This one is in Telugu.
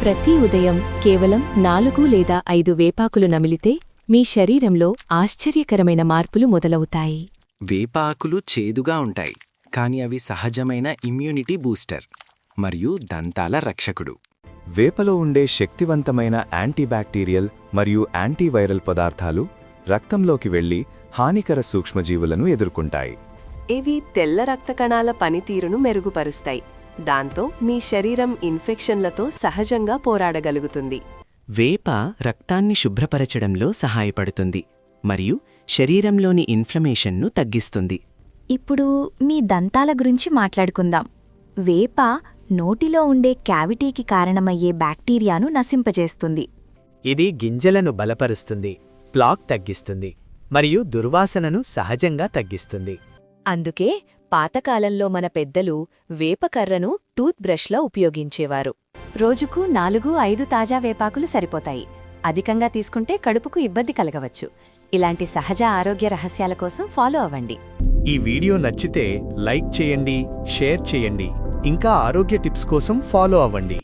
ప్రతి ఉదయం కేవలం 4 లేదా 5 వేపాకులు నమిలితే మీ శరీరంలో ఆశ్చర్యకరమైన మార్పులు మొదలవుతాయి. వేప ఆకులు చేదుగా ఉంటాయి, కాని అవి సహజమైన ఇమ్యూనిటీ బూస్టర్ మరియు దంతాల రక్షకుడు. వేపలో ఉండే శక్తివంతమైన యాంటీబ్యాక్టీరియల్ మరియు యాంటీవైరల్ పదార్థాలు రక్తంలోకి వెళ్లి హానికర సూక్ష్మజీవులను ఎదుర్కొంటాయి. ఇవి తెల్ల రక్త కణాల పనితీరును మెరుగుపరుస్తాయి. దాంతో మీ శరీరం ఇన్ఫెక్షన్లతో సహజంగా పోరాడగలుగుతుంది. వేప రక్తాన్ని శుభ్రపరచడంలో సహాయపడుతుంది మరియు శరీరంలోని ఇన్ఫ్లమేషన్ను తగ్గిస్తుంది. ఇప్పుడు మీ దంతాల గురించి మాట్లాడుకుందాం. వేప నోటిలో ఉండే క్యావిటీకి కారణమయ్యే బ్యాక్టీరియాను నశింపజేస్తుంది. ఇది గింజలను బలపరుస్తుంది, ప్లాక్ తగ్గిస్తుంది మరియు దుర్వాసనను సహజంగా తగ్గిస్తుంది. అందుకే పాతకాలంలో మన పెద్దలు వేపకర్రను టూత్ బ్రష్లా ఉపయోగించేవారు. రోజుకు 4-5 తాజా వేపాకులు సరిపోతాయి. అధికంగా తీసుకుంటే కడుపుకు ఇబ్బంది కలగవచ్చు. ఇలాంటి సహజ ఆరోగ్య రహస్యాల కోసం ఫాలో అవ్వండి. ఈ వీడియో నచ్చితే లైక్ చేయండి, షేర్ చేయండి, ఇంకా ఆరోగ్య టిప్స్ కోసం ఫాలో అవ్వండి.